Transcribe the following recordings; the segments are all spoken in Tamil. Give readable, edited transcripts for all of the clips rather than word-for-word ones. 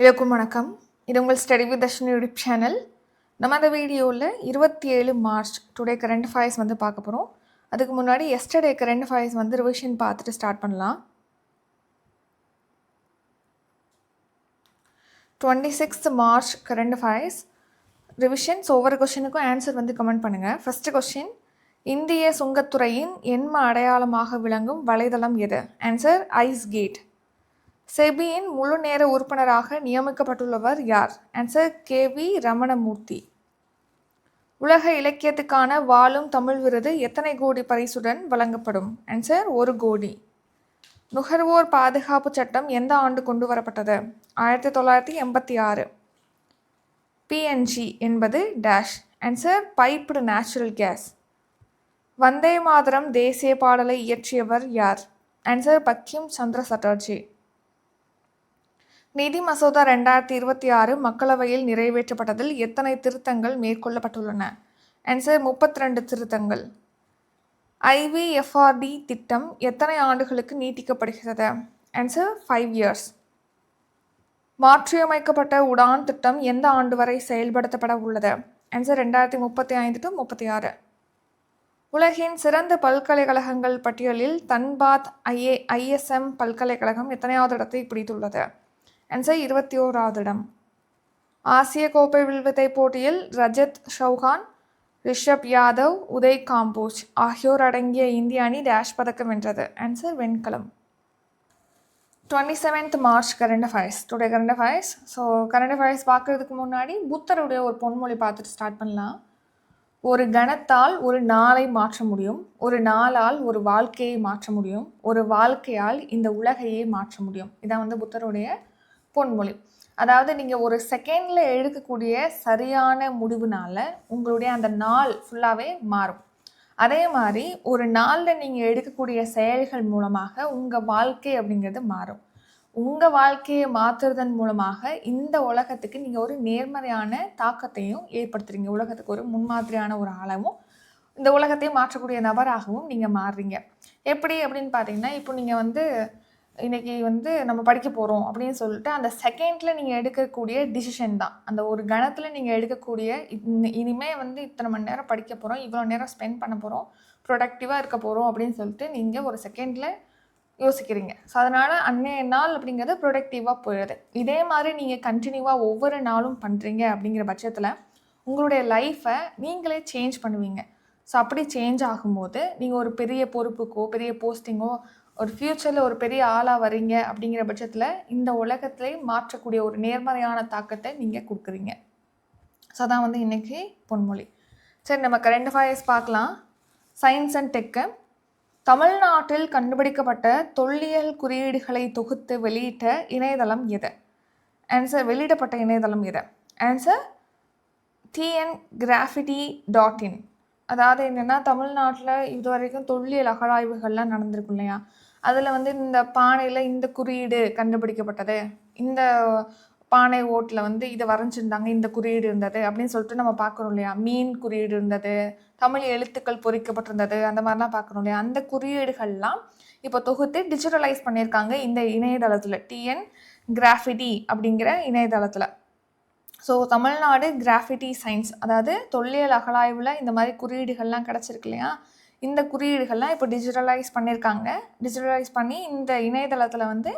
எல்லோருக்கும் வணக்கம். இது உங்கள் study with Dharshini YouTube channel. நம்ம அந்த வீடியோவில் 27 மார்ச் டுடே கரண்ட் அஃபேர்ஸ் வந்து பார்க்க போகிறோம். அதுக்கு முன்னாடி எஸ்டர்டே கரண்ட் அஃபேர்ஸ் வந்து ரிவிஷன் பார்த்துட்டு ஸ்டார்ட் பண்ணலாம். 26th March current affairs revisions. ஒவ்வொரு கொஷினுக்கும் ஆன்சர் வந்து கமெண்ட் பண்ணுங்கள். ஃபஸ்ட்டு கொஷின், இந்திய சுங்கத்துறையின் எண்ம அடையாளமாக விளங்கும் வலைதளம் எது? Answer ice gate. செபியின் முழு நேர உறுப்பினராக நியமிக்கப்பட்டுள்ளவர் யார்? Answer KV Ramanamurthy. உலக இலக்கியத்துக்கான வாழும் தமிழ் விருது எத்தனை கோடி பரிசுடன் வழங்கப்படும்? ஆன்சர் 1 கோடி. நுகர்வோர் பாதுகாப்பு சட்டம் எந்த ஆண்டு கொண்டு வரப்பட்டது? 1986. PNG என்பது dash. Answer piped natural gas. Vande Mataram தேசிய பாடலை இயற்றியவர் யார்? ஆன்சர் பக்கிம் சந்திர சட்டர்ஜி. நிதி மசோதா 2026 மக்களவையில் நிறைவேற்றப்பட்டதில் எத்தனை திருத்தங்கள் மேற்கொள்ளப்பட்டுள்ளன? ஆன்சர் 32 திருத்தங்கள். IVFRD திட்டம் எத்தனை ஆண்டுகளுக்கு நீட்டிக்கப்படுகிறது? Answer 5 years. மாற்றியமைக்கப்பட்ட உடான் திட்டம் எந்த ஆண்டு வரை செயல்படுத்தப்பட உள்ளது? Answer 2035 to 36. உலகின் சிறந்த பல்கலைக்கழகங்கள் பட்டியலில் தன்பாத் ISM பல்கலைக்கழகம் எத்தனையாவது இடத்தை பிடித்துள்ளது? ஆன்சர் 21வது இடம். ஆசிய கோப்பை வில்வித்தை போட்டியில் ரஜத் சௌஹான், ரிஷப் யாதவ், உதய் காம்போஜ் ஆகியோர் அடங்கிய இந்திய அணி டேஷ் பதக்கம் வென்றது? ஆன்சர் வெண்கலம். 27th March current affairs. Today current affairs. So current affairs பார்க்குறதுக்கு முன்னாடி புத்தருடைய ஒரு பொன்மொழி பார்த்துட்டு ஸ்டார்ட் பண்ணலாம். ஒரு கணத்தால் ஒரு நாளை மாற்ற முடியும், ஒரு நாளால் ஒரு வாழ்க்கையை மாற்ற முடியும், ஒரு வாழ்க்கையால் இந்த உலகையே மாற்ற முடியும். இதான் வந்து புத்தருடைய பொன்மொழி. அதாவது நீங்கள் ஒரு செகண்டில் எடுக்கக்கூடிய சரியான முடிவுனால உங்களுடைய அந்த நாள் ஃபுல்லாகவே மாறும். அதே மாதிரி ஒரு நாளில் நீங்கள் எடுக்கக்கூடிய செயல்கள் மூலமாக உங்கள் வாழ்க்கை அப்படிங்கிறது மாறும். உங்கள் வாழ்க்கையை மாற்றுறதன் மூலமாக இந்த உலகத்துக்கு நீங்கள் ஒரு நேர்மறையான தாக்கத்தையும் ஏற்படுத்துறீங்க. உலகத்துக்கு ஒரு முன்மாதிரியான ஒரு ஆளாகவும் இந்த உலகத்தையும் மாற்றக்கூடிய நபராகவும் நீங்கள் மாறுறீங்க. எப்படி அப்படின்னு பார்த்தீங்கன்னா, இப்போ நீங்கள் வந்து இன்றைக்கி வந்து நம்ம படிக்க போகிறோம் அப்படின்னு சொல்லிட்டு அந்த செகண்டில் நீங்கள் எடுக்கக்கூடிய டிசிஷன் தான். அந்த ஒரு கணத்தில் நீங்கள் எடுக்கக்கூடிய இனிமேல் வந்து இத்தனை மணி நேரம் படிக்க போகிறோம், இவ்வளோ நேரம் ஸ்பெண்ட் பண்ண போகிறோம், ப்ரொடக்டிவாக இருக்க போகிறோம் அப்படின்னு சொல்லிட்டு நீங்கள் ஒரு செகண்டில் யோசிக்கிறீங்க. ஸோ அதனால் அன்றைய நாள் அப்படிங்கிறது ப்ரொடக்டிவாக போயிடுது. இதே மாதிரி நீங்கள் கண்டினியூவாக ஒவ்வொரு நாளும் பண்ணுறீங்க அப்படிங்கிற பட்சத்தில் உங்களுடைய லைஃப்பை நீங்களே சேஞ்ச் பண்ணுவீங்க. ஸோ அப்படி சேஞ்ச் ஆகும்போது நீங்கள் ஒரு பெரிய பொறுப்புக்கோ பெரிய போஸ்டிங்கோ ஒரு ஃப்யூச்சரில் ஒரு பெரிய ஆளாக வரீங்க அப்படிங்கிற பட்சத்தில் இந்த உலகத்திலே மாற்றக்கூடிய ஒரு நேர்மறையான தாக்கத்தை நீங்கள் கொடுக்குறீங்க. ஸோ அதான் வந்து இன்றைக்கி பொன்மொழி. சரி, நம்ம கரண்ட் அஃபேர்ஸ் பார்க்கலாம். Science and tech. தமிழ்நாட்டில் கண்டுபிடிக்கப்பட்ட தொல்லியல் குறியீடுகளை தொகுத்து வெளியிட்ட இணையதளம் எது? ஆன்சர் வெளியிடப்பட்ட இணையதளம் எது? Answer TNgraffiti.in. அதாவது என்னென்னா, தமிழ்நாட்டில் இது வரைக்கும் தொல்லியல் அகழாய்வுகள்லாம் நடந்திருக்கும் இல்லையா? அதில் வந்து இந்த பானையில் இந்த குறியீடு கண்டுபிடிக்கப்பட்டது, இந்த பானை ஓட்டில் வந்து இதை வரைஞ்சிருந்தாங்க, இந்த குறியீடு இருந்தது அப்படின்னு சொல்லிட்டு நம்ம பார்க்குறோம் இல்லையா? மீன் குறியீடு இருந்தது, தமிழ் எழுத்துக்கள் பொறிக்கப்பட்டிருந்தது, அந்த மாதிரிலாம் பார்க்குறோம் இல்லையா? அந்த குறியீடுகள்லாம் இப்போ தொகுத்து டிஜிட்டலைஸ் பண்ணியிருக்காங்க இந்த இணையதளத்தில், TNgraffiti அப்படிங்கிற இணையதளத்தில். ஸோ தமிழ்நாடு கிராஃபிட்டி சயின்ஸ், அதாவது தொல்லியல் அகழாய்வில் இந்த மாதிரி குறியீடுகள்லாம் கிடச்சிருக்கு இல்லையா? இந்த குறியீடுகள்லாம் இப்போ டிஜிட்டலைஸ் பண்ணியிருக்காங்க. டிஜிட்டலைஸ் பண்ணி இந்த இணையதளத்தில் வந்து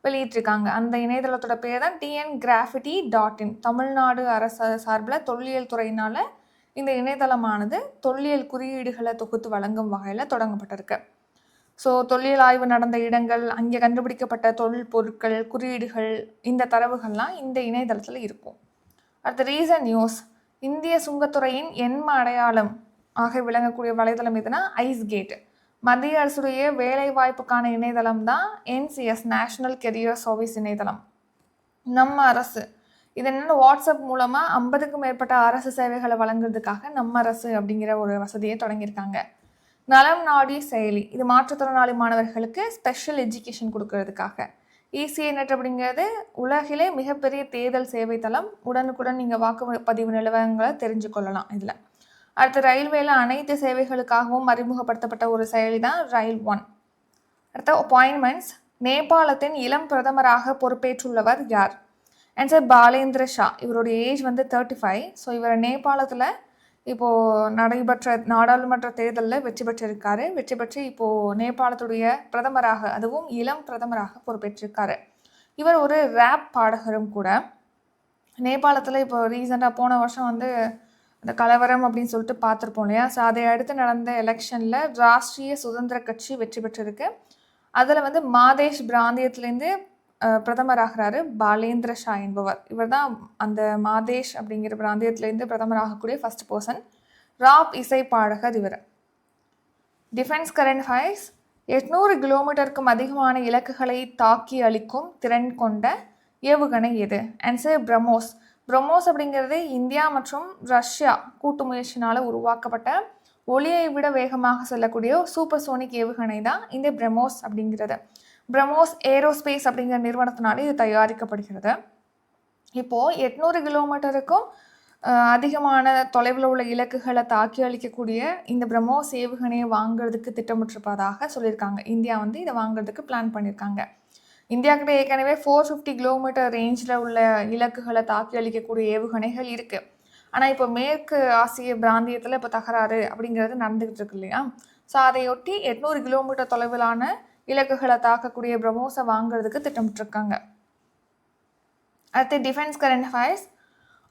வெளியிட்டிருக்காங்க. அந்த இணையதளத்தோட பேர் தான் TNgraffiti.in. தமிழ்நாடு அரசு சார்பில் தொல்லியல் துறையினால் இந்த இணையதளமானது தொல்லியல் குறியீடுகளை தொகுத்து வழங்கும் வகையில் தொடங்கப்பட்டிருக்கு. ஸோ தொல்லியல் ஆய்வு நடந்த இடங்கள், அங்கே கண்டுபிடிக்கப்பட்ட தொழில் பொருட்கள், குறியீடுகள், இந்த தரவுகள்லாம் இந்த இணையதளத்தில் இருக்கும். அடுத்த ரீசன் நியூஸ். இந்திய சுங்கத்துறையின் எண்ம அடையாளம் ஆக விளங்கக்கூடிய வலைதளம் எதுனா ஐஸ் கேட். மத்திய அரசுடைய வேலைவாய்ப்புக்கான இணையதளம் தான் NCS, நேஷனல் கெரியர் சர்வீஸ் இணையதளம். நம்ம அரசு இது என்னென்னா, வாட்ஸ்அப் மூலமாக 50க்கும் மேற்பட்ட அரசு சேவைகளை வழங்குறதுக்காக நம்ம அரசு அப்படிங்கிற ஒரு வசதியை தொடங்கியிருக்காங்க. நலம் நாடி செயலி, இது மாற்றுத்திறனாளி மாணவர்களுக்கு ஸ்பெஷல் எஜுகேஷன் கொடுக்கறதுக்காக. ECNet அப்படிங்கிறது உலகிலே மிகப்பெரிய தேர்தல் சேவை தளம். உடனுக்குடன் நீங்கள் வாக்குப்பதிவு நிலவரங்களை தெரிஞ்சு கொள்ளலாம் இதில். அடுத்து ரயில்வேல அனைத்து சேவைகளுக்காகவும் அறிமுகப்படுத்தப்பட்ட ஒரு செயலி தான் ரயில் ஒன். அடுத்த அப்பாயின்மெண்ட்ஸ். நேபாளத்தின் இளம் பிரதமராக பொறுப்பேற்றுள்ளவர் யார்? ஆன்சர் பாலேந்திர ஷா. இவருடைய ஏஜ் வந்து 35. ஸோ இவர் நேபாளத்தில் இப்போது நடைபெற்ற நாடாளுமன்ற தேர்தலில் வெற்றி பெற்றிருக்காரு. வெற்றி பெற்று இப்போது நேபாளத்துடைய பிரதமராக, அதுவும் இளம் பிரதமராக பொறுப்பேற்றிருக்காரு. இவர் ஒரு ரேப் பாடகரும் கூட. நேபாளத்தில் இப்போ ரீசெண்டாக போன வருஷம் வந்து இந்த கலவரம் அப்படின்னு சொல்லிட்டு பார்த்துருப்போம் இல்லையா? ஸோ அதை அடுத்து நடந்த எலெக்ஷனில் ராஷ்ட்ரிய சுதந்திர கட்சி வெற்றி பெற்றிருக்கு. அதில் வந்து மாதேஷ் பிராந்தியத்திலேருந்து பிரதமராகிறாரு பாலேந்திர ஷா என்பவர். இவர் தான் அந்த மாதேஷ் அப்படிங்கிற பிராந்தியத்திலேருந்து பிரதமராகக்கூடிய ஃபர்ஸ்ட் பர்சன். ராப் இசை பாடகர் இவர். Defence current fires. 800 கிலோமீட்டருக்கும் அதிகமான இலக்குகளை தாக்கி அளிக்கும் திறன் கொண்ட ஏவுகணை எது? ஆன்சர் பிரம்மோஸ். பிரம்மோஸ் அப்படிங்கிறது இந்தியா மற்றும் ரஷ்யா கூட்டு முயற்சினால் உருவாக்கப்பட்ட ஒளியை விட வேகமாக செல்லக்கூடிய சூப்பர்சோனிக் ஏவுகணை தான் இந்த பிரம்மோஸ் அப்படிங்கிறது. பிரம்மோஸ் ஏரோஸ்பேஸ் அப்படிங்கிற நிறுவனத்தினால இது தயாரிக்கப்படுகிறது. இப்போது 800 கிலோமீட்டருக்கும் அதிகமான தொலைவில் உள்ள இலக்குகளை தாக்கி அளிக்கக்கூடிய இந்த பிரம்மோஸ் ஏவுகணையை வாங்குறதுக்கு திட்டமிட்டிருப்பதாக சொல்லியிருக்காங்க. இந்தியா வந்து இதை வாங்குறதுக்கு பிளான் பண்ணியிருக்காங்க. இந்தியாக்கிட்ட ஏற்கனவே 450 கிலோமீட்டர் ரேஞ்சில் உள்ள இலக்குகளை தாக்கி அளிக்கக்கூடிய ஏவுகணைகள் இருக்குது. ஆனால் இப்போ மேற்கு ஆசிய பிராந்தியத்தில் இப்போ தகராறு அப்படிங்கிறது நடந்துக்கிட்டு இருக்கு இல்லையா? ஸோ அதையொட்டி 800 கிலோமீட்டர் தொலைவிலான இலக்குகளை தாக்கக்கூடிய பிரம்மோஸை வாங்குறதுக்கு திட்டமிட்டிருக்காங்க. அடுத்து defence current affairs.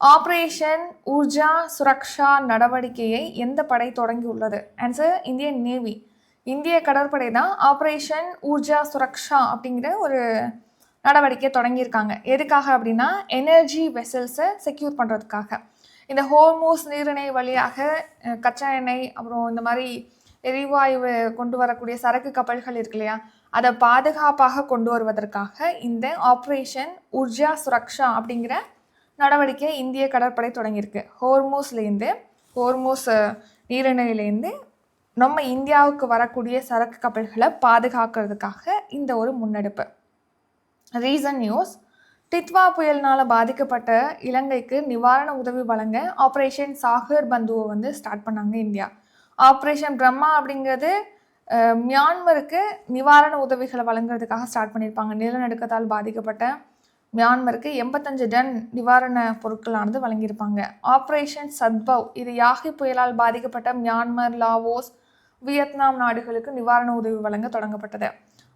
Operation Urja Suraksha நடவடிக்கையை எந்த படை தொடங்கியுள்ளது? Answer Indian navy. இந்திய கடற்படை தான் ஆப்ரேஷன் ஊர்ஜா சுரக்ஷா அப்படிங்கிற ஒரு நடவடிக்கையை தொடங்கியிருக்காங்க. எதுக்காக அப்படின்னா எனர்ஜி வெசல்ஸை செக்யூர் பண்ணுறதுக்காக. இந்த ஹோர்மூஸ் நீரிணை வழியாக கச்சா எண்ணெய் அப்புறம் இந்த மாதிரி எரிவாயு கொண்டு வரக்கூடிய சரக்கு கப்பல்கள் இருக்கு இல்லையா, அதை பாதுகாப்பாக கொண்டு வருவதற்காக இந்த ஆப்ரேஷன் ஊர்ஜா சுரக்ஷா அப்படிங்கிற நடவடிக்கை இந்திய கடற்படை தொடங்கியிருக்கு. ஹோர்மூஸ் நீரிணையிலேருந்து நம்ம இந்தியாவுக்கு வரக்கூடிய சரக்கு கப்பல்களை பாதுகாக்கிறதுக்காக இந்த ஒரு முன்னெடுப்பு. Reason news. டித்வா புயலினால் பாதிக்கப்பட்ட இலங்கைக்கு நிவாரண உதவி வழங்க ஆப்ரேஷன் சாகர் பந்துவை வந்து ஸ்டார்ட் பண்ணாங்க இந்தியா. ஆப்ரேஷன் பிரம்மா அப்படிங்கிறது மியான்மருக்கு நிவாரண உதவிகளை வழங்குறதுக்காக ஸ்டார்ட் பண்ணியிருப்பாங்க. நிலநடுக்கத்தால் பாதிக்கப்பட்ட மியான்மருக்கு 85 டன் நிவாரண பொருட்களானது வழங்கியிருப்பாங்க. ஆப்ரேஷன் சத்பவ் இது யாகி புயலால் பாதிக்கப்பட்ட மியான்மர், லாவோஸ், வியட்நாம் நாடுகளுக்கு நிவாரண உதவி வழங்க தொடங்கப்பட்டது.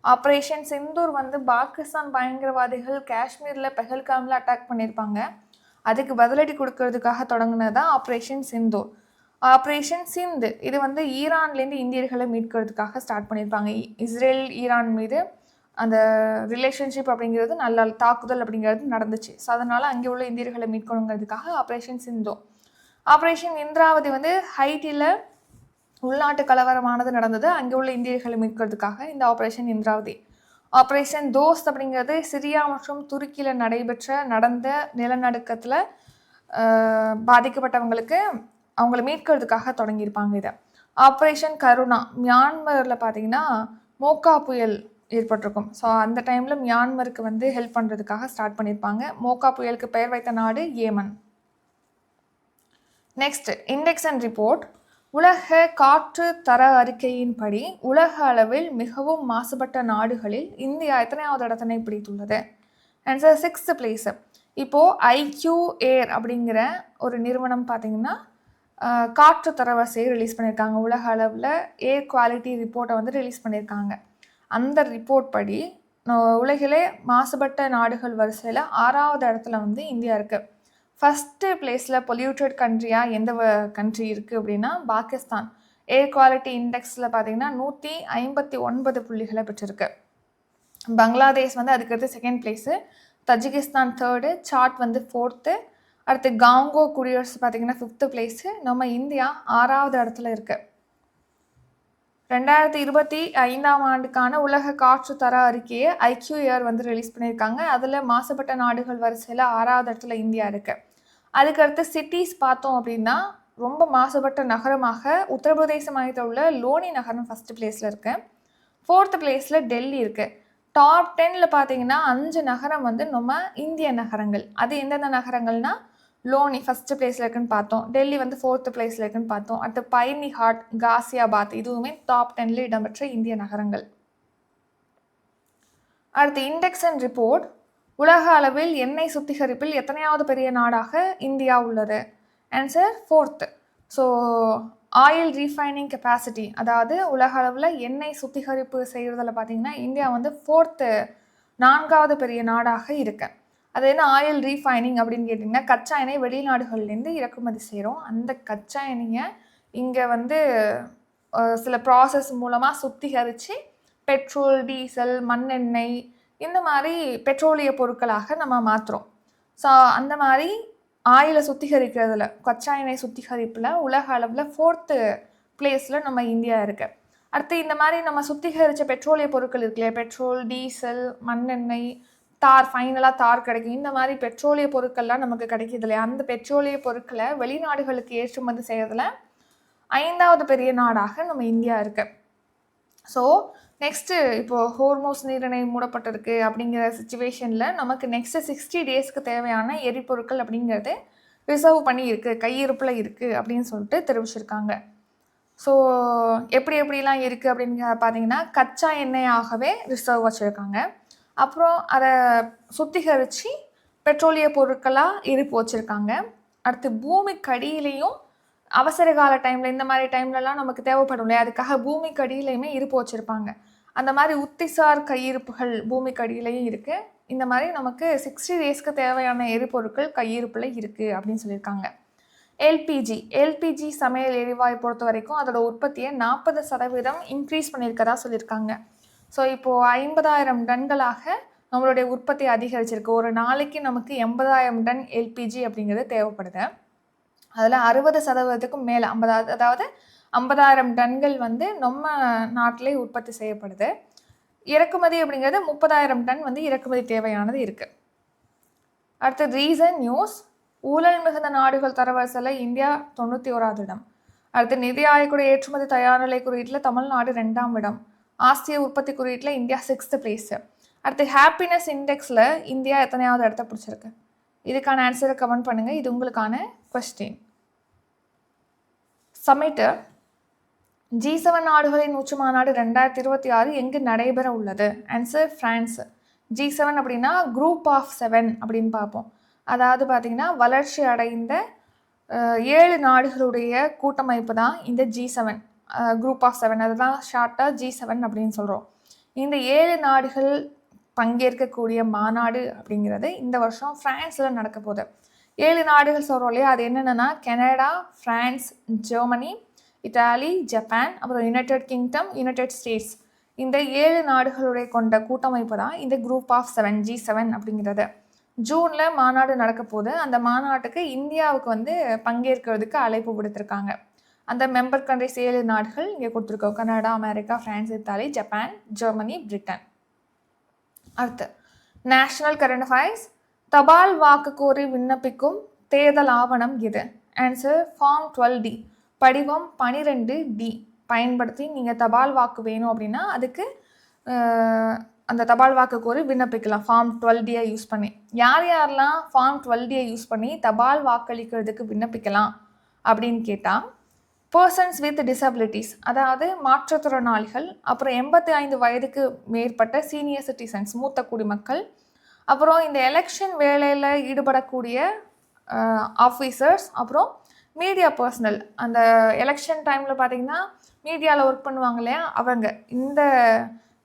ஆப்ரேஷன் சிந்தூர் வந்து பாகிஸ்தான் பயங்கரவாதிகள் காஷ்மீரில் பெஹல்காமில் அட்டாக் பண்ணியிருப்பாங்க. அதுக்கு பதிலடி கொடுக்கறதுக்காக தொடங்கினது தான் ஆப்ரேஷன் சிந்தூர். ஆப்ரேஷன் சிந்து இது வந்து ஈரான்லேருந்து இந்தியர்களை மீட்கிறதுக்காக ஸ்டார்ட் பண்ணியிருப்பாங்க. இஸ்ரேல் ஈரான் மீது அந்த ரிலேஷன்ஷிப் அப்படிங்கிறது நல்ல தாக்குதல் அப்படிங்கிறது நடந்துச்சு. ஸோ அதனால் அங்கே உள்ள இந்தியர்களை மீட்கணுங்கிறதுக்காக ஆப்ரேஷன் சிந்து. ஆப்ரேஷன் இந்திராவதி வந்து ஹைட்டியில் உள்நாட்டு கலவரமானது நடந்தது. அங்கே உள்ள இந்தியர்களை மீட்கிறதுக்காக இந்த ஆப்ரேஷன் இந்திராவதி. ஆப்ரேஷன் தோஸ்த் அப்படிங்கிறது சிரியா மற்றும் துருக்கியில் நடந்த நிலநடுக்கத்தில் பாதிக்கப்பட்டவங்களுக்கு அவங்கள மீட்கிறதுக்காக தொடங்கியிருப்பாங்க இதை. ஆப்ரேஷன் கருணா மியான்மரில் பார்த்தீங்கன்னா மோக்கா புயல் ஏற்பட்டிருக்கும். ஸோ அந்த டைமில் மியான்மருக்கு வந்து ஹெல்ப் பண்ணுறதுக்காக ஸ்டார்ட் பண்ணியிருப்பாங்க. மோக்கா புயலுக்கு பெயர் வைத்த நாடு Yemen. Next index and report. உலக காற்று தர அறிக்கையின்படி உலக அளவில் மிகவும் மாசுபட்ட நாடுகளில் இந்தியா எத்தனையாவது இடத்தினை பிடித்துள்ளது? Answer 6th place. இப்போது ஐக்யூ ஏர் அப்படிங்கிற ஒரு நிறுவனம் பார்த்திங்கன்னா காற்று தரவரிசையை ரிலீஸ் பண்ணியிருக்காங்க. உலக அளவில் ஏர் குவாலிட்டி ரிப்போர்ட்டை வந்து ரிலீஸ் பண்ணியிருக்காங்க. அந்த ரிப்போர்ட் படி உலகிலே மாசுபட்ட நாடுகள் வரிசையில் 6வது இடத்துல வந்து இந்தியா இருக்குது. ஃபஸ்ட்டு பிளேஸில் பொல்யூட்டட் கண்ட்ரியாக எந்த கண்ட்ரி இருக்குது அப்படின்னா பாகிஸ்தான். ஏர் குவாலிட்டி இண்டெக்ஸில் பார்த்திங்கன்னா 159 புள்ளிகளை பெற்றிருக்கு. பங்களாதேஷ் வந்து அதுக்கடுத்து 2nd place, Tajikistan 3rd, chat வந்து 4th, அடுத்து காங்கோ குடியரசு பார்த்திங்கன்னா 5th பிளேஸு. நம்ம இந்தியா 6வது இடத்துல இருக்குது. 2025ஆம் ஆண்டுக்கான உலக காற்று தர அறிக்கையை ஐக்யூ ஏர் வந்து ரிலீஸ் பண்ணியிருக்காங்க. அதில் மாசுபட்ட நாடுகள் வரிசையில் 6வது இடத்துல இந்தியா இருக்குது. அதுக்கடுத்து சிட்டிஸ் பார்த்தோம் அப்படின்னா ரொம்ப மாசுபட்ட நகரமாக உத்தரப்பிரதேச மாநிலத்தில் உள்ள லோனி நகரம் ஃபஸ்ட்டு பிளேஸில் இருக்குது. 4th பிளேஸில் டெல்லி இருக்குது. டாப் 10ல் பார்த்தீங்கன்னா 5 நகரம் வந்து நம்ம இந்திய நகரங்கள். அது எந்தெந்த நகரங்கள்னால் லோனி ஃபஸ்ட்டு பிளேஸில் இருக்குன்னு பார்த்தோம், டெல்லி வந்து 4th பிளேஸில் இருக்குன்னு பார்த்தோம், அடுத்து பைனிஹாட், காசியாபாத் இதுவுமே டாப் 10ல் இடம்பெற்ற இந்திய நகரங்கள். அடுத்து இண்டெக்ஸ் அண்ட் ரிப்போர்ட். உலக அளவில் எண்ணெய் சுத்திகரிப்பில் எத்தனையாவது பெரிய நாடாக இந்தியா உள்ளது? Answer 4th. So oil refining capacity, அதாவது உலக அளவில் எண்ணெய் சுத்திகரிப்பு செய்கிறதுல பார்த்தீங்கன்னா இந்தியா வந்து 4th, 4வது பெரிய நாடாக இருக்கு. அது என்ன ஆயில் ரீஃபைனிங் அப்படின்னு கேட்டிங்கன்னா, கச்சா எண்ணெய் வெளிநாடுகள்லேருந்து இறக்குமதி செய்கிறோம். அந்த கச்சா எண்ணெயை இங்கே வந்து சில ப்ராசஸ் மூலமாக சுத்திகரித்து பெட்ரோல், டீசல், மண்ணெண்ணெய் இந்த மாதிரி பெட்ரோலிய பொருட்களாக நம்ம மாற்றுறோம். ஸோ அந்த மாதிரி ஆயிலை சுத்திகரிக்கிறதுல, கச்சா எண்ணெய் சுத்திகரிப்பில் உலக அளவில் 4th பிளேஸில் நம்ம இந்தியா இருக்கு. அடுத்து இந்த மாதிரி நம்ம சுத்திகரித்த பெட்ரோலிய பொருட்கள் இருக்கு இல்லையா, பெட்ரோல், டீசல், மண்ணெண்ணெய், தார், ஃபைனலாக தார் கிடைக்கும். இந்த மாதிரி பெட்ரோலிய பொருட்கள்லாம் நமக்கு கிடைக்கிது இல்லையா, அந்த பெட்ரோலிய பொருட்களை வெளிநாடுகளுக்கு ஏற்றுமதி செய்யறதுல 5வது பெரிய நாடாக நம்ம இந்தியா இருக்கு. ஸோ நெக்ஸ்ட்டு இப்போது ஹோர்மோஸ் நீரிணை மூடப்பட்டிருக்கு அப்படிங்கிற சுச்சுவேஷனில் நமக்கு நெக்ஸ்ட்டு 60 டேஸ்க்கு தேவையான எரிபொருட்கள் அப்படிங்கிறது ரிசர்வ் பண்ணி இருக்குது, கையிருப்பில் இருக்குது அப்படின்னு சொல்லிட்டு தெரிவிச்சிருக்காங்க. ஸோ எப்படிலாம் இருக்குது அப்படின்னு பார்த்தீங்கன்னா, கச்சா எண்ணெயாகவே ரிசர்வ் வச்சுருக்காங்க. அப்புறம் அதை சுத்திகரித்து பெட்ரோலிய பொருட்களாக இருப்பு வச்சுருக்காங்க. அடுத்து பூமிக்கு அடியிலையும் அவசர கால டைமில், இந்த மாதிரி டைம்லலாம் நமக்கு தேவைப்படும் இல்லையா, அதுக்காக பூமிக்கு அடியிலையுமே இருப்பு வச்சுருப்பாங்க. அந்த மாதிரி உத்திசார் கையிருப்புகள் பூமிக்கு அடியிலையும் இருக்குது. இந்த மாதிரி நமக்கு 60 டேஸ்க்கு தேவையான எரிபொருட்கள் கையிருப்பில் இருக்குது அப்படின்னு சொல்லியிருக்காங்க. எல்பிஜி சமையல் எரிவாயு பொறுத்த வரைக்கும் அதோட உற்பத்தியை 40% இன்க்ரீஸ் பண்ணியிருக்கதா சொல்லியிருக்காங்க. ஸோ இப்போது 50,000 டன்களாக நம்மளுடைய உற்பத்தி அதிகரிச்சிருக்கு. ஒரு நாளைக்கு நமக்கு 80,000 டன் எல்பிஜி அப்படிங்கிறது தேவைப்படுது. அதில் 60%க்கும் மேலே, அதாவது 50,000 டன்கள் வந்து நம்ம நாட்டிலே உற்பத்தி செய்யப்படுது. இறக்குமதி அப்படிங்கிறது 30,000 டன் வந்து இறக்குமதி தேவையானது இருக்குது. அடுத்து ரீசன் நியூஸ், ஊழல் மிகுந்த நாடுகள் தரவரிசையில் இந்தியா 91வது இடம். அடுத்து நிதி ஆயோக்குடைய ஏற்றுமதி தயார் நிலை குறியீட்டில் தமிழ்நாடு 2ஆம் இடம். ஆசிய உற்பத்தி குறியீட்டில் இந்தியா 6th பிளேஸு. அடுத்து ஹாப்பினஸ் இண்டெக்ஸில் இந்தியா எத்தனையாவது இடத்த பிடிச்சிருக்கு? இதுக்கான ஆன்சரை கமெண்ட் பண்ணுங்கள். இது உங்களுக்கான கொஸ்டின். சமிட்டு G7 நாடுகளின் உச்சி மாநாடு 2026 எங்கு நடைபெற உள்ளது? Answer France. G7 அப்படின்னா குரூப் ஆஃப் 7 அப்படின்னு பார்ப்போம். அதாவது பார்த்திங்கன்னா வளர்ச்சி அடைந்த 7 நாடுகளுடைய கூட்டமைப்பு தான் இந்த G7, குரூப் ஆஃப் 7. அதுதான் ஷார்ட்டாக G7 அப்படின்னு சொல்கிறோம். இந்த 7 நாடுகள் பங்கேற்கக்கூடிய மாநாடு அப்படிங்கிறது இந்த வருஷம் ஃப்ரான்ஸில் நடக்க போகுது. 7 நாடுகள் சொல்கிறோம் இல்லையா, அது என்னென்னா Canada, France, Germany, Italy, Japan, அப்புறம் யுனைடெட் கிங்டம், யுனைடெட் ஸ்டேட்ஸ். இந்த 7 நாடுகளுடைய கொண்ட கூட்டமைப்பு தான் இந்த குரூப் ஆஃப் 7, G7 அப்படிங்கிறது. ஜூனில் மாநாடு நடக்க போகுது. அந்த மாநாட்டுக்கு இந்தியாவுக்கு வந்து பங்கேற்கிறதுக்கு அழைப்பு விடுத்திருக்காங்க. அந்த மெம்பர் கண்ட்ரிஸ் 7 நாடுகள் இங்கே கொடுத்துருக்கோம்: Canada, America, France, Italy, Japan, Germany, Britain. அடுத்து நேஷனல் கரண்ட் அஃபேர்ஸ், தபால் வாக்கு கோரி விண்ணப்பிக்கும் தேர்தல் ஆவணம் எது? ஆன்சர் ஃபார்ம் 12D, படிவம் 12D பயன்படுத்தி நீங்கள் தபால் வாக்கு வேணும் அப்படின்னா அதுக்கு அந்த தபால் வாக்கு கோரி விண்ணப்பிக்கலாம் ஃபார்ம் 12Dயை யூஸ் பண்ணி. யாரெல்லாம் ஃபார்ம் 12Dயை யூஸ் பண்ணி தபால் வாக்களிக்கிறதுக்கு விண்ணப்பிக்கலாம் அப்படின்னு கேட்டால், பர்சன்ஸ் வித் டிசபிலிட்டிஸ், அதாவது மாற்றுத்திறனாளிகள், அப்புறம் 85 வயதுக்கு மேற்பட்ட சீனியர் சிட்டிசன்ஸ், மூத்த குடிமக்கள், அப்புறம் இந்த எலெக்ஷன் வேலையில் ஈடுபடக்கூடிய ஆஃபீஸர்ஸ், அப்புறம் மீடியா பர்சனல். அந்த எலெக்ஷன் டைமில் பார்த்திங்கன்னா மீடியாவில் ஒர்க் பண்ணுவாங்க இல்லையா, அவங்க. இந்த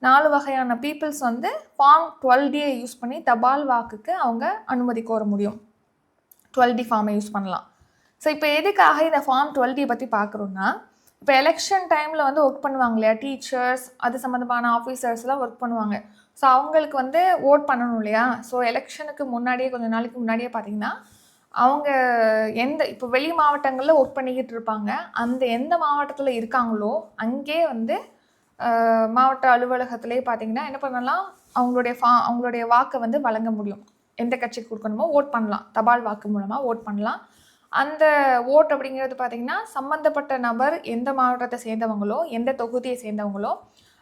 4 வகையான பீப்புள்ஸ் வந்து ஃபார்ம் 12Dயை யூஸ் பண்ணி தபால் வாக்குக்கு அவங்க அனுமதி கோர முடியும். 12D ஃபார்மை யூஸ் பண்ணலாம். ஸோ இப்போ எதுக்காக இந்த ஃபார்ம் 12D பற்றி பார்க்குறோன்னா, இப்போ எலெக்ஷன் டைமில் வந்து ஒர்க் பண்ணுவாங்க இல்லையா, டீச்சர்ஸ், அது சம்மந்தமான ஆஃபீஸர்ஸ்லாம் ஒர்க் பண்ணுவாங்க. ஸோ அவங்களுக்கு வந்து ஓட் பண்ணணும் இல்லையா. ஸோ எலெக்ஷனுக்கு முன்னாடியே, கொஞ்சம் நாளைக்கு முன்னாடியே பார்த்திங்கன்னா அவங்க இப்போ வெளி மாவட்டங்களில் ஒர்க் பண்ணிக்கிட்டு இருப்பாங்க. அந்த எந்த மாவட்டத்தில் இருக்காங்களோ அங்கே வந்து மாவட்ட அலுவலகத்திலே பார்த்திங்கன்னா என்ன பண்ணலாம், அவங்களுடைய வாக்கை வந்து வழங்க முடியும். எந்த கட்சிக்கு கொடுக்கணுமோ ஓட் பண்ணலாம், தபால் வாக்கு மூலமாக ஓட் பண்ணலாம். அந்த ஓட் அப்படிங்கிறது பார்த்திங்கன்னா சம்மந்தப்பட்ட நபர் எந்த மாவட்டத்தை சேர்ந்தவங்களோ, எந்த தொகுதியை சேர்ந்தவங்களோ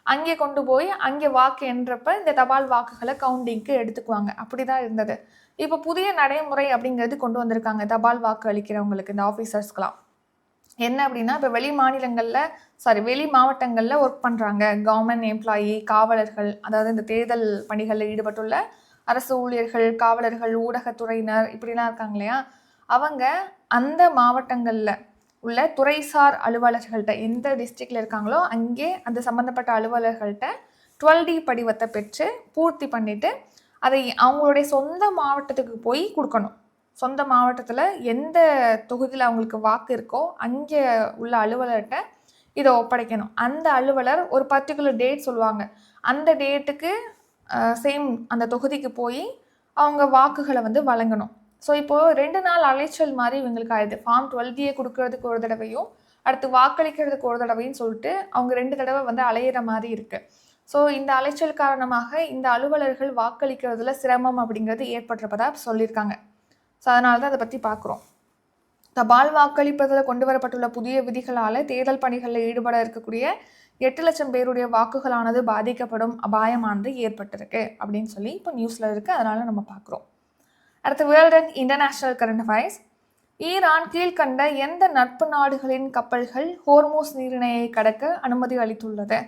அங்கே கொண்டு போய் அங்கே வாக்கு எண்ணுறப்ப இந்த தபால் வாக்குகளை கவுண்டிங்க்கு எடுத்துக்குவாங்க. அப்படி தான் இருந்தது. இப்போ புதிய நடைமுறை அப்படிங்கிறது கொண்டு வந்திருக்காங்க தபால் வாக்கு அளிக்கிறவங்களுக்கு, இந்த ஆஃபீஸர்ஸ்க்கெலாம். என்ன அப்படின்னா, இப்போ வெளி மாவட்டங்களில் ஒர்க் பண்ணுறாங்க கவர்மெண்ட் எம்ப்ளாயி, காவலர்கள், அதாவது இந்த தேர்தல் பணிகளில் ஈடுபட்டுள்ள அரசு ஊழியர்கள், காவலர்கள், ஊடகத்துறையினர் இப்படிலாம் இருக்காங்க இல்லையா, அவங்க அந்த மாவட்டங்களில் உள்ள துறைசார் அலுவலர்கள்ட்ட எந்த டிஸ்ட்ரிக்டில் இருக்காங்களோ அங்கே அந்த சம்மந்தப்பட்ட அலுவலர்கள்ட்ட 12D படிவத்தை பெற்று பூர்த்தி பண்ணிவிட்டு அதை அவங்களுடைய சொந்த மாவட்டத்துக்கு போய் கொடுக்கணும். சொந்த மாவட்டத்தில் எந்த தொகுதியில் அவங்களுக்கு வாக்கு இருக்கோ அங்கே உள்ள அலுவலர்கிட்ட இதை ஒப்படைக்கணும். அந்த அலுவலர் ஒரு பர்டிகுலர் டேட் சொல்லுவாங்க. அந்த டேட்டுக்கு சேம் அந்த தொகுதிக்கு போய் அவங்க வாக்குகளை வந்து வழங்கணும். ஸோ இப்போது 2 நாள் அலைச்சல் மாதிரி இவங்களுக்கு ஆயிடுது. ஃபார்ம் 12Dயை கொடுக்கறதுக்கு ஒரு தடவையும் அடுத்து வாக்களிக்கிறதுக்கு ஒரு தடவையும் சொல்லிட்டு அவங்க 2 தடவை வந்து அலையிற மாதிரி இருக்குது. ஸோ இந்த அலைச்சல் காரணமாக இந்த அலுவலர்கள் வாக்களிக்கிறதுல சிரமம் அப்படிங்கிறது ஏற்பட்டிருப்பதா சொல்லியிருக்காங்க. ஸோ அதனால தான் அதை பற்றி பார்க்குறோம். தபால் வாக்களிப்பதில் கொண்டு வரப்பட்டுள்ள புதிய விதிகளால் தேர்தல் பணிகளில் ஈடுபட இருக்கக்கூடிய 8 லட்சம் பேருடைய வாக்குகளானது பாதிக்கப்படும் அபாயமானது ஏற்பட்டிருக்கு அப்படின்னு சொல்லி இப்போ நியூஸில் இருக்குது. அதனால் நம்ம பார்க்குறோம். அடுத்து world and international current affairs. Iran கீழ்கண்ட எந்த நட்பு நாடுகளின் கப்பல்கள் ஹோர்மூஸ் நீரிணையை கடக்க அனுமதி அளித்துள்ளது?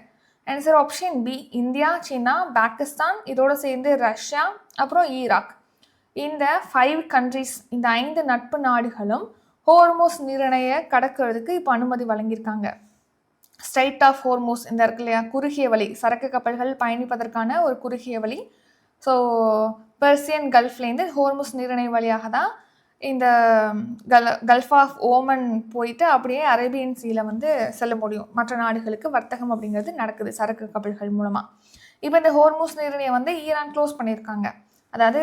ஆன்சர் ஆப்ஷன் பி, இந்தியா, சீனா, பாகிஸ்தான், இதோடு சேர்ந்து ரஷ்யா, அப்புறம் ஈராக். இந்த 5 கண்ட்ரிஸ், இந்த 5 நட்பு நாடுகளும் ஹோர்மூஸ் நீரிணையை கடக்கிறதுக்கு இப்போ அனுமதி வழங்கியிருக்காங்க. ஸ்ட்ரைட் ஆஃப் ஹோர்மூஸ் இந்த இருக்கு இல்லையா, குறுகிய வழி, சரக்கு கப்பல்கள் பயணிப்பதற்கான ஒரு குறுகிய வழி. ஸோ பெர்சியன் கல்ஃப்லேருந்து ஹோர்மூஸ் நீரிணை வழியாக தான் இந்த கல்ஃப் ஆஃப் ஓமன் போயிட்டு அப்படியே அரேபியன் சீல வந்து செல்ல முடியும். மற்ற நாடுகளுக்கு வர்த்தகம் அப்படிங்கிறது நடக்குது சரக்கு கப்பல்கள் மூலமாக. இப்போ இந்த ஹோர்மூஸ் நீரிணையை வந்து ஈரான் க்ளோஸ் பண்ணியிருக்காங்க. அதாவது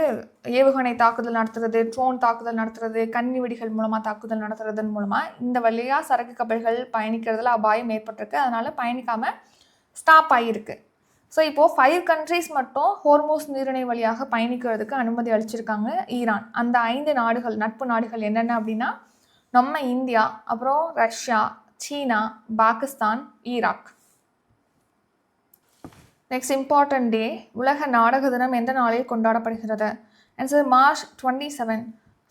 ஏவுகணை தாக்குதல் நடத்துறது, ட்ரோன் தாக்குதல் நடத்துறது, கன்னி வெடிகள் மூலமாக தாக்குதல் நடத்துறதன் மூலமாக இந்த வழியாக சரக்கு கப்பல்கள் பயணிக்கிறதுல அபாயம் ஏற்பட்டிருக்கு. அதனால் பயணிக்காமல் ஸ்டாப் ஆகியிருக்கு. ஸோ இப்போது 5 கண்ட்ரிஸ் மட்டும் ஹோர்மூஸ் நீரிணை வழியாக பயணிக்கிறதுக்கு அனுமதி அளிச்சிருக்காங்க ஈரான். அந்த 5 நாடுகள், நட்பு நாடுகள் என்னென்ன அப்படின்னா நம்ம இந்தியா, அப்புறம் Russia, China, Pakistan, Iraq. Next important day, உலக நாடக தினம் எந்த நாளில் கொண்டாடப்படுகிறது? Answer March 27.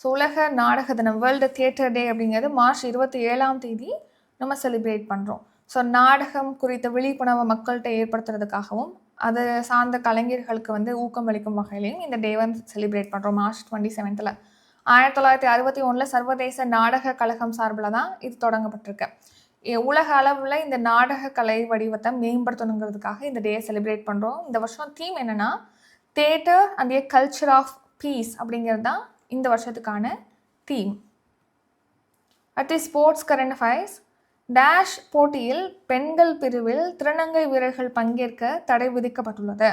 ஸோ உலக நாடக தினம், வேர்ல்டு தியேட்டர் டே அப்படிங்கிறது மார்ச் 27ஆம் தேதி நம்ம செலிப்ரேட் பண்ணுறோம். ஸோ நாடகம் குறித்த விழிப்புணர்வு மக்கள்கிட்ட ஏற்படுத்துறதுக்காகவும் அது சார்ந்த கலைஞர்களுக்கு வந்து ஊக்கம் அளிக்கும் வகையிலையும் இந்த டே வந்து செலிப்ரேட் பண்ணுறோம் மார்ச் 27. 1961 சர்வதேச நாடக கழகம் சார்பில் தான் இது தொடங்கப்பட்டிருக்கு. உலக அளவில் இந்த நாடக கலை வடிவத்தை மேம்படுத்தணுங்கிறதுக்காக இந்த டே செலிப்ரேட் பண்ணுறோம். இந்த வருஷம் தீம் என்னென்னா theatre and a culture of peace அப்படிங்கிறது தான் இந்த வருஷத்துக்கான தீம். அடுத்து ஸ்போர்ட்ஸ் கரண்ட் அஃபேர்ஸ். டேஷ் போட்டியில் பெண்கள் பிரிவில் திருநங்கை வீரர்கள் பங்கேற்க தடை விதிக்கப்பட்டுள்ளது?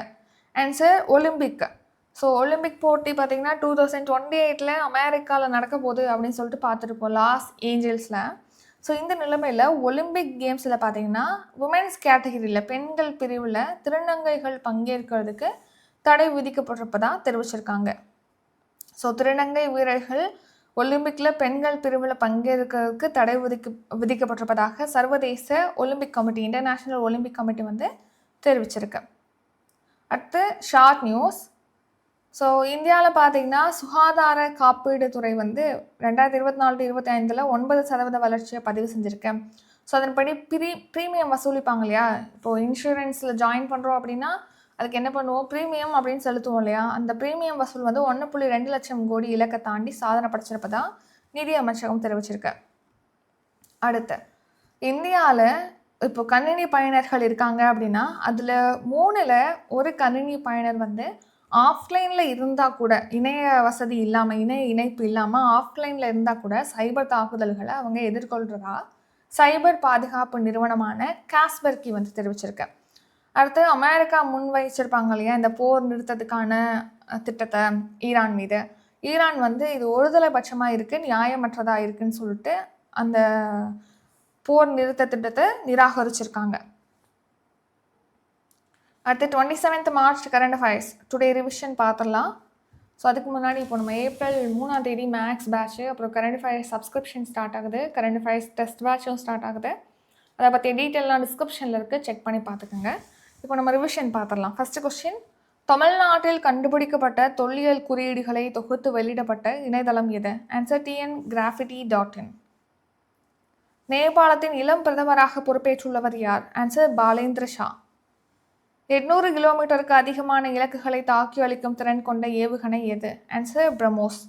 Answer Olympic. ஸோ ஒலிம்பிக் போட்டி பார்த்திங்கன்னா 2028 அமெரிக்காவில் நடக்க போகுது அப்படின்னு சொல்லிட்டு பார்த்துருப்போம் லாஸ் ஏஞ்சல்ஸில். ஸோ இந்த நிலைமையில் ஒலிம்பிக் கேம்ஸில் பார்த்திங்கன்னா உமன்ஸ் கேட்டகரியில் பெண்கள் பிரிவில் திருநங்கைகள் பங்கேற்கிறதுக்கு தடை விதிக்கப்பட்டிருப்பதாக தெரிவிச்சிருக்காங்க. ஸோ திருநங்கை வீரர்கள் ஒலிம்பிக்கில் பெண்கள் பிரிவில் பங்கேற்கிறதுக்கு தடை விதிக்கப்பட்டிருப்பதாக சர்வதேச Olympic committee, international Olympic committee வந்து தெரிவிச்சிருக்கு. அடுத்து ஷார்ட் நியூஸ். ஸோ இந்தியாவில் பார்த்திங்கன்னா சுகாதார காப்பீடு துறை வந்து 2024-25 9% வளர்ச்சியை பதிவு செஞ்சுருக்கேன். ஸோ அதன்படி ப்ரீமியம் வசூலிப்பாங்க இல்லையா, இப்போது இன்சூரன்ஸில் ஜாயின் பண்ணுறோம் அப்படின்னா அதுக்கு என்ன பண்ணுவோம், ப்ரீமியம் அப்படின்னு செலுத்துவோம் இல்லையா, அந்த ப்ரீமியம் வசூல் வந்து 1.2 லட்சம் கோடி இலக்கை தாண்டி சாதனை படைச்சிருப்பதா நிதி அமைச்சகம் தெரிவிச்சிருக்கு. அடுத்து இந்தியாவில் இப்போ கணினி பயனர்கள் இருக்காங்க அப்படின்னா அதில் 3ல் ஒரு கணினி பயனர் வந்து ஆஃப்லைனில் இருந்தால் கூட, இணைய வசதி இல்லாமல், இணைய இணைப்பு இல்லாமல் ஆஃப்லைனில் இருந்தால் கூட சைபர் தாக்குதல்களை அவங்க எதிர்கொள்கிறதா சைபர் பாதுகாப்பு நிறுவனமான காஸ்பெர்கி வந்து தெரிவிச்சிருக்கு. அடுத்து அமெரிக்கா முன் வச்சிருப்பாங்க இல்லையா இந்த போர் நிறுத்தத்துக்கான திட்டத்தை ஈரான் மீது, ஈரான் வந்து இது ஒருதலைபட்சமாக இருக்குது, நியாயமற்றதாக இருக்குதுன்னு சொல்லிட்டு அந்த போர் நிறுத்த திட்டத்தை நிராகரிச்சிருக்காங்க. அடுத்து 27th March current affairs today revision பார்த்துடலாம். ஸோ அதுக்கு முன்னாடி இப்போ நம்ம ஏப்ரல் 3ஆம் தேதி மேக்ஸ் பேட்ச்சு, அப்புறம் கரண்ட் அஃபேர்ஸ் சப்ஸ்கிரிப்ஷன் ஸ்டார்ட் ஆகுது, கரண்ட் அஃபேர்ஸ் டெஸ்ட் பேட்சும் ஸ்டார்ட் ஆகுது. அதை பற்றி டீட்டெயிலாம் டிஸ்கிரிப்ஷனில் இருக்குது, செக் பண்ணி பார்த்துக்கோங்க. இப்போ நம்ம ரிவிஷன் பார்த்துடலாம். ஃபர்ஸ்ட் கொஸ்டின், தமிழ்நாட்டில் கண்டுபிடிக்கப்பட்ட தொல்லியல் குறியீடுகளை தொகுத்து வெளியிடப்பட்ட இணையதளம் எது? Answer tngraffiti.in. நேபாளத்தின் இளம் பிரதமராக பொறுப்பேற்றுள்ளவர் யார்? ஆன்சர் பாலேந்திர ஷா. 800 கிலோமீட்டருக்கு அதிகமான இலக்குகளை தாக்கி அளிக்கும் திறன் கொண்ட ஏவுகணை எது? ஆன்சர் பிரம்மோஸ்.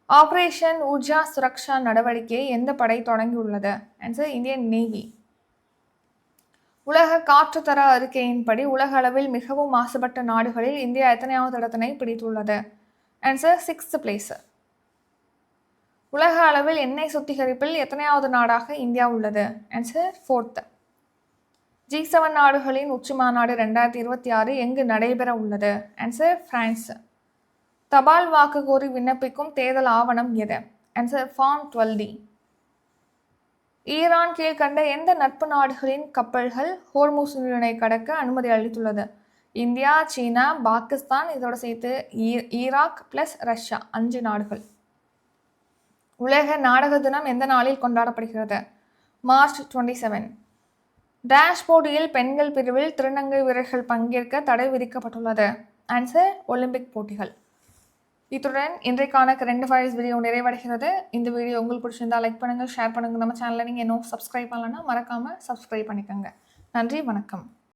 ஆபரேஷன் ஊர்ஜா சுரக்ஷா நடவடிக்கையை எந்த படை தொடங்கியுள்ளது? Answer Indian navy. உலக காற்றுத்தர அறிக்கையின்படி உலக அளவில் மிகவும் மாசுபட்ட நாடுகளில் இந்தியா எத்தனையாவது இடத்தினை பிடித்துள்ளது? Answer 6th place. உலக அளவில் எண்ணெய் சுத்திகரிப்பில் எத்தனையாவது நாடாக இந்தியா உள்ளது? Answer 4th. G7 நாடுகளின் உச்சி மாநாடு 2026 எங்கு நடைபெற உள்ளது? Answer France. தபால் வாக்கு கோரி விண்ணப்பிக்கும் தேர்தல் ஆவணம் எது? Answer form 12D. ஈரான் கீழ்கண்ட எந்த நட்பு நாடுகளின் கப்பல்கள் ஹோர்முஸ் நீரிணை கடக்க அனுமதி அளித்துள்ளது? இந்தியா, சீனா, பாகிஸ்தான், இதோட சேர்த்து ஈராக் பிளஸ் ரஷ்யா, 5 நாடுகள். உலக நாடக தினம் எந்த நாளில் கொண்டாடப்படுகிறது? மார்ச் 27. டேஷ் போட்டியில் பெண்கள் பிரிவில் திருநங்கை வீரர்கள் பங்கேற்க தடை விதிக்கப்பட்டுள்ளது? ஆன்சர் ஒலிம்பிக் போட்டிகள். இத்துடன் இன்றைக்கான கரண்ட் அஃபேர்ஸ் வீடியோ நிறைவடைகிறது. இந்த வீடியோ உங்களுக்கு பிடிச்சிருந்தா லைக் பண்ணுங்கள், ஷேர் பண்ணுங்கள். நம்ம சேனலை நீங்கள் இன்னும் சப்ஸ்கிரைப் பண்ணலன்னா மறக்காமல் சப்ஸ்கிரைப் பண்ணிக்கோங்க. நன்றி, வணக்கம்.